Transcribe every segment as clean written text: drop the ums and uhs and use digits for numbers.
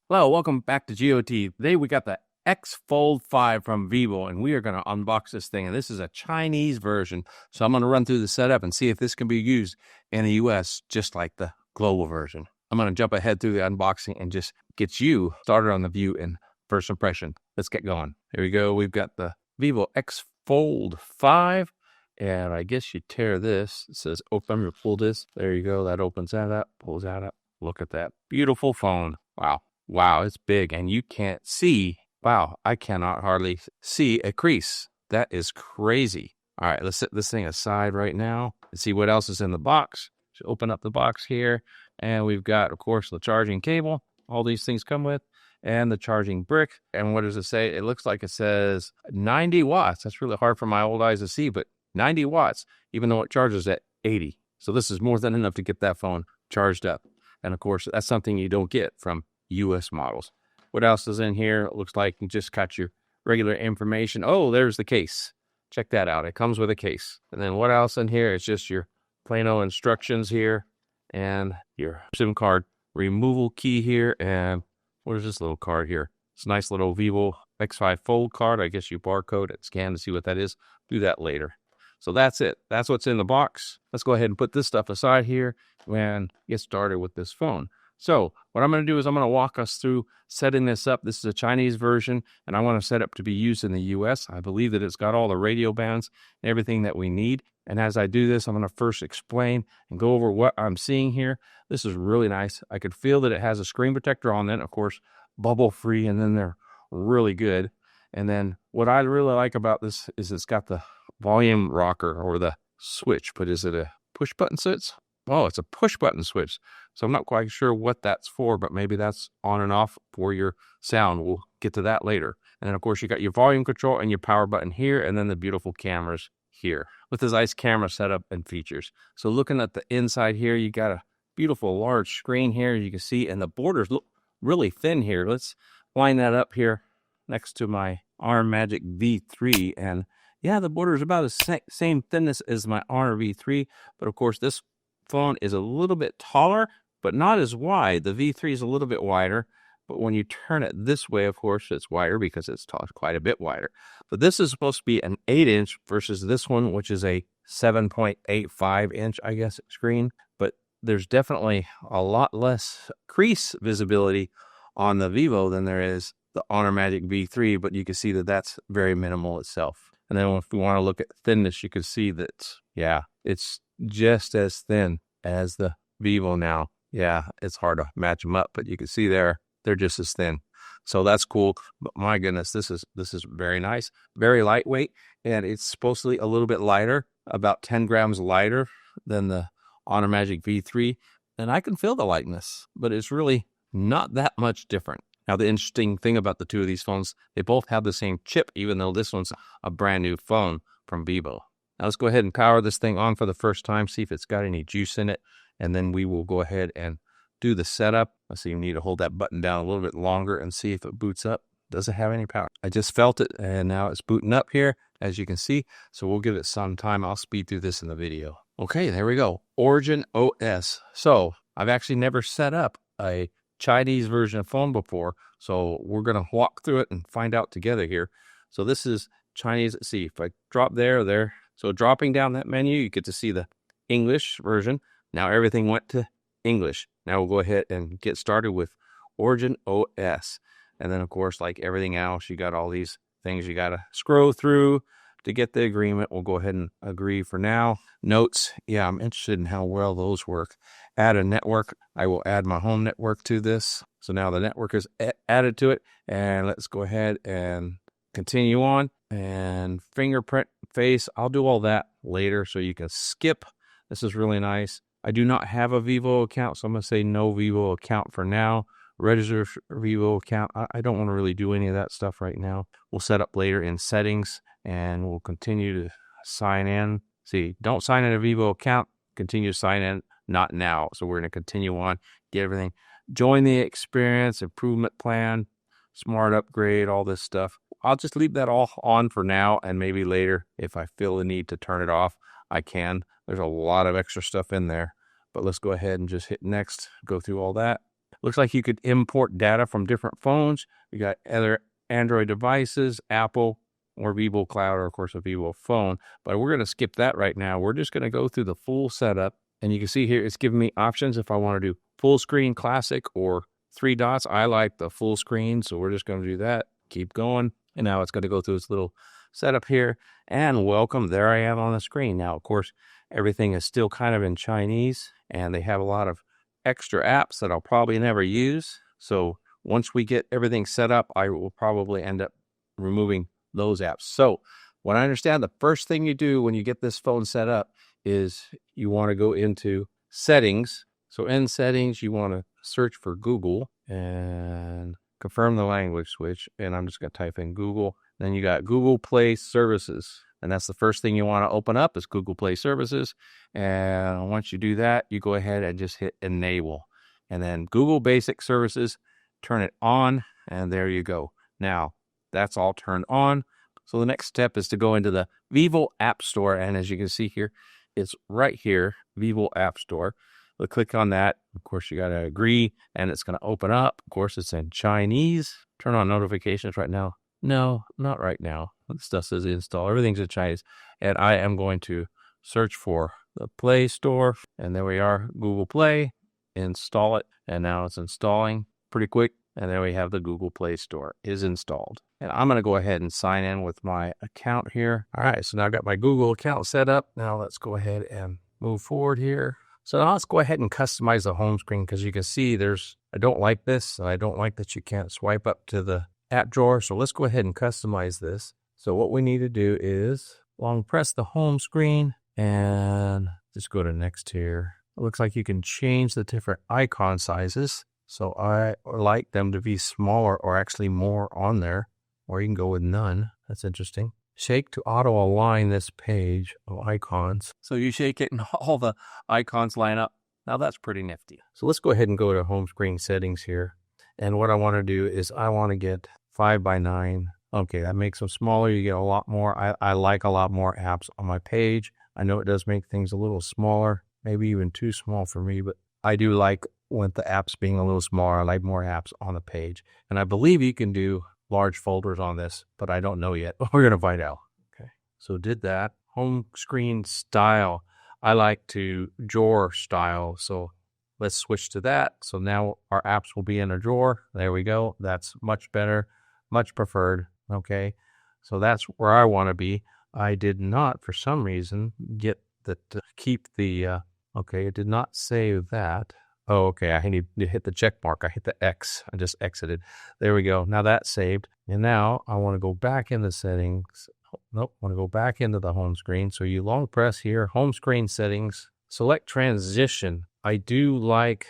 Hello, welcome back to GOT. Today we got the X Fold 5 from Vivo, and we are going to unbox this thing. And this is a Chinese version, so I'm going to run through the setup and see if this can be used in the US just like the global version. I'm going to jump ahead through the unboxing and just get you started on the view and first impression. Let's get going. Here we go. We've got the Vivo X Fold 5, and I guess you tear this. It says open or pull this. There you go. That opens that up, pulls that up. Look at that beautiful phone. Wow. Wow, it's big, and you can't see. Wow, I cannot hardly see a crease. That is crazy. All right, let's set this thing aside right now and see what else is in the box. So open up the box here, and we've got, of course, the charging cable. All these things come with, and the charging brick. And what does it say? It looks like it says 90 watts. That's really hard for my old eyes to see, but 90 watts, even though it charges at 80. So this is more than enough to get that phone charged up. And, of course, that's something you don't get from US models. What else is in here? It looks like you just got your regular information. Oh, there's the case. Check that out. It comes with a case. And then what else in here? It's just your plain old instructions here and your SIM card removal key here. And what is this little card here? It's a nice little Vivo X5 Fold card. I guess you barcode it, scan to see what that is. Do that later. So that's it. That's what's in the box. Let's go ahead and put this stuff aside here and get started with this phone. So what I'm going to do is I'm going to walk us through setting this up. This is a Chinese version, and I want to set up to be used in the US. I believe that it's got all the radio bands and everything that we need. And as I do this, I'm going to first explain and go over what I'm seeing here. This is really nice. I could feel that it has a screen protector on it, of course, bubble free, and then they're really good. And then what I really like about this is it's got the volume rocker or the switch, but is it a push button switch? Oh, it's a push button switch. So I'm not quite sure what that's for, but maybe that's on and off for your sound. We'll get to that later. And then, of course, you got your volume control and your power button here, and then the beautiful cameras here with this nice camera setup and features. So looking at the inside here, you got a beautiful large screen here, you can see, and the borders look really thin here. Let's line that up here next to my Arm Magic V3. And yeah, the border is about the same thinness as my Arm V3, but of course, this phone is a little bit taller, but not as wide. The V3 is a little bit wider, but when you turn it this way, of course, it's wider because it's quite a bit wider. But this is supposed to be an 8-inch versus this one, which is a 7.85-inch, I guess, screen. But there's definitely a lot less crease visibility on the Vivo than there is the Honor Magic V3, but you can see that that's very minimal itself. And then if we want to look at thinness, you can see that, yeah, it's just as thin as the Vivo now. Yeah, it's hard to match them up, but you can see they're just as thin. So that's cool. But my goodness, this is very nice, very lightweight, and it's supposedly a little bit lighter, about 10 grams lighter than the Honor Magic V3. And I can feel the lightness, but it's really not that much different. Now, the interesting thing about the two of these phones, they both have the same chip, even though this one's a brand new phone from Vivo. Now, let's go ahead and power this thing on for the first time, see if it's got any juice in it, and then we will go ahead and do the setup. Let's see, you need to hold that button down a little bit longer and see if it boots up. Does it have any power? I just felt it, and now it's booting up here, as you can see. So we'll give it some time. I'll speed through this in the video. Okay, there we go. Origin OS. So I've actually never set up a Chinese version of phone before, so we're going to walk through it and find out together here. So this is Chinese. Let's see if I drop there. So dropping down that menu, you get to see the English version. Now everything went to English. Now we'll go ahead and get started with Origin OS. And then, of course, like everything else, you got all these things you got to scroll through to get the agreement. We'll go ahead and agree for now. Notes. Yeah, I'm interested in how well those work. Add a network. I will add my home network to this. So now the network is added to it. And let's go ahead and continue on. And fingerprint, face, I'll do all that later so you can skip. This is really nice. I do not have a Vivo account, so I'm going to say no Vivo account for now. Register Vivo account. I don't want to really do any of that stuff right now. We'll set up later in settings, and we'll continue to sign in. See, don't sign in a Vivo account. Continue to sign in, not now. So we're going to continue on, get everything. Join the experience, improvement plan, smart upgrade, all this stuff. I'll just leave that all on for now, and maybe later, if I feel the need to turn it off, I can. There's a lot of extra stuff in there, but let's go ahead and just hit next, go through all that. Looks like you could import data from different phones. You got other Android devices, Apple, or Vivo Cloud, or of course a Vivo phone. But we're going to skip that right now. We're just going to go through the full setup. And you can see here, it's giving me options if I want to do full screen classic or 3 dots. I like the full screen, so we're just going to do that. Keep going. And now it's going to go through its little setup here. And welcome, there I am on the screen. Now, of course, everything is still kind of in Chinese, and they have a lot of extra apps that I'll probably never use. So once we get everything set up, I will probably end up removing those apps. So what I understand, the first thing you do when you get this phone set up is you want to go into settings. So in settings, you want to search for Google and confirm the language switch. And I'm just going to type in Google. Then you got Google Play Services. And that's the first thing you want to open up is Google Play Services. And once you do that, you go ahead and just hit enable. And then Google Basic Services, turn it on, and there you go. Now, that's all turned on. So the next step is to go into the Vivo App Store. And as you can see here, it's right here, Vivo App Store. We'll click on that. Of course, you got to agree, and it's going to open up. Of course, it's in Chinese. Turn on notifications right now. No, not right now. This stuff says install. Everything's in Chinese. And I am going to search for the Play Store. And there we are, Google Play. Install it. And now it's installing pretty quick. And there we have the Google Play Store is installed. And I'm going to go ahead and sign in with my account here. All right, so now I've got my Google account set up. Now let's go ahead and move forward here. So now let's go ahead and customize the home screen because you can see I don't like this. I don't like that you can't swipe up to the app drawer. So let's go ahead and customize this. So what we need to do is long press the home screen and just go to next here. It looks like you can change the different icon sizes. So I like them to be smaller or actually more on there, or you can go with none. That's interesting. Shake to auto align this page of icons. So you shake it and all the icons line up. Now that's pretty nifty. So let's go ahead and go to home screen settings here. And what I want to do is I want to get 5:9. Okay, that makes them smaller. You get a lot more. I like a lot more apps on my page. I know it does make things a little smaller, maybe even too small for me, but I do like with the apps being a little smaller. I like more apps on the page. And I believe you can do large folders on this, but I don't know yet. We're going to find out. Okay, so did that. Home screen style. I like to drawer style, so let's switch to that. So now our apps will be in a drawer. There we go. That's much better, much preferred. Okay, so that's where I want to be. I did not, for some reason, get that to keep the, okay, it did not save that. Oh, okay, I need to hit the check mark. I hit the X. I just exited. There we go. Now that's saved. And now I want to go back into settings. Nope, I want to go back into the home screen. So you long press here, home screen settings, select transition. I do like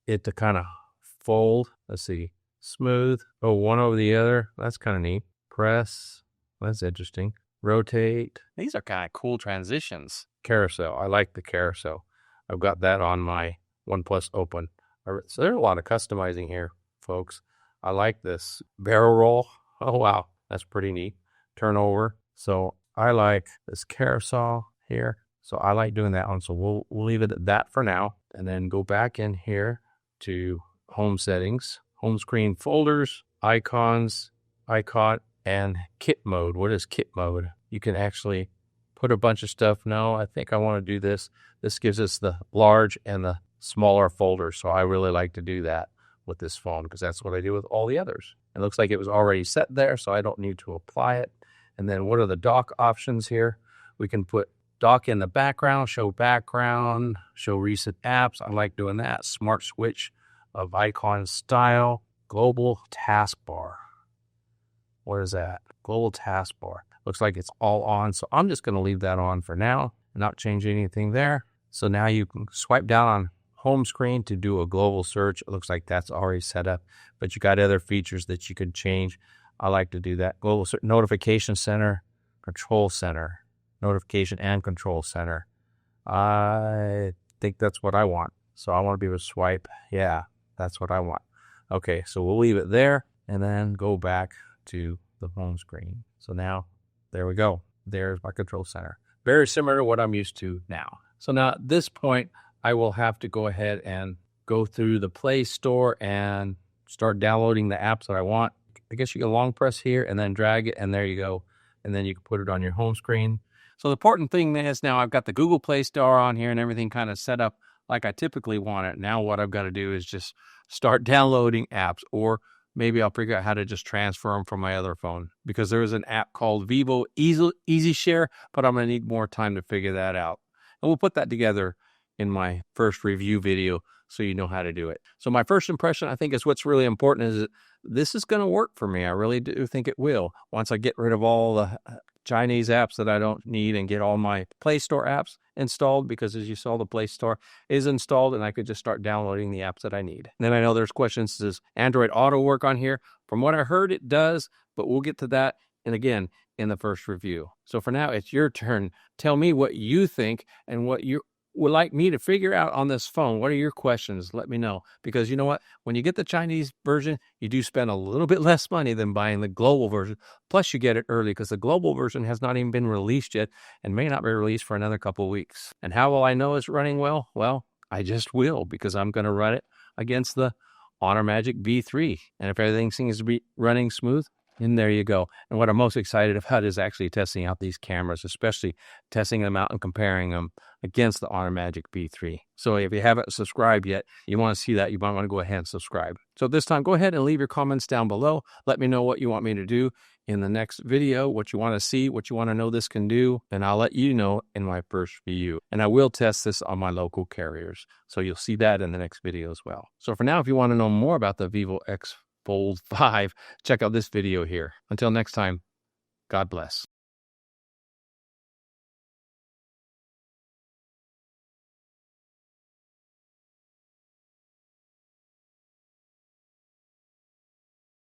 it to kind of fold. Let's see, smooth. Oh, one over the other. That's kind of neat. Press. That's interesting. Rotate. These are kind of cool transitions. Carousel. I like the carousel. I've got that on my OnePlus Open. So there's a lot of customizing here, folks. I like this barrel roll. Oh, wow. That's pretty neat. Turn over. So I like this carousel here. So I like doing that one. So we'll leave it at that for now. And then go back in here to home settings, home screen folders, icons, icon, and kit mode. What is kit mode? You can actually put a bunch of stuff. No, I think I want to do this. This gives us the large and the smaller folders. So I really like to do that with this phone because that's what I do with all the others. It looks like it was already set there, so I don't need to apply it. And then what are the dock options here? We can put dock in the background, show recent apps. I like doing that. Smart switch of icon style, global taskbar. What is that? Global taskbar. Looks like it's all on, so I'm just going to leave that on for now and not change anything there. So now you can swipe down on home screen to do a global search. It looks like that's already set up, but you got other features that you can change. I like to do that. Global search, notification center, control center, notification and control center. I think that's what I want. So I want to be able to swipe. Yeah, that's what I want. Okay, so we'll leave it there and then go back to the home screen. So now there we go. There's my control center. Very similar to what I'm used to now. So now at this point, I will have to go ahead and go through the Play Store and start downloading the apps that I want. I guess you can long press here and then drag it, and there you go. And then you can put it on your home screen. So the important thing is now I've got the Google Play Store on here and everything kind of set up like I typically want it. Now what I've got to do is just start downloading apps, or maybe I'll figure out how to just transfer them from my other phone, because there is an app called Vivo Easy Share, but I'm going to need more time to figure that out. And we'll put that together in my first review video so you know how to do it. So my first impression, I think, is what's really important is that this is going to work for me. I really do think it will. Once I get rid of all the Chinese apps that I don't need and get all my Play Store apps installed, because as you saw, the Play Store is installed and I could just start downloading the apps that I need. And then I know there's questions, does Android Auto work on here? From what I heard, it does, but we'll get to that, and again, in the first review. So for now, it's your turn. Tell me what you think and what you would like me to figure out on this phone. What are your questions? Let me know. Because you know what? When you get the Chinese version, you do spend a little bit less money than buying the global version. Plus, you get it early because the global version has not even been released yet and may not be released for another couple of weeks. And how will I know it's running well? Well, I just will, because I'm going to run it against the Honor Magic B3. And if everything seems to be running smooth, and there you go. And what I'm most excited about is actually testing out these cameras, especially testing them out and comparing them against the Honor Magic B3. So if you haven't subscribed yet, you want to see that, you might want to go ahead and subscribe. So this time, go ahead and leave your comments down below. Let me know what you want me to do in the next video, what you want to see, what you want to know this can do, and I'll let you know in my first review. And I will test this on my local carriers. So you'll see that in the next video as well. So for now, if you want to know more about the Vivo X Fold 5, check out this video here. Until next time, God bless.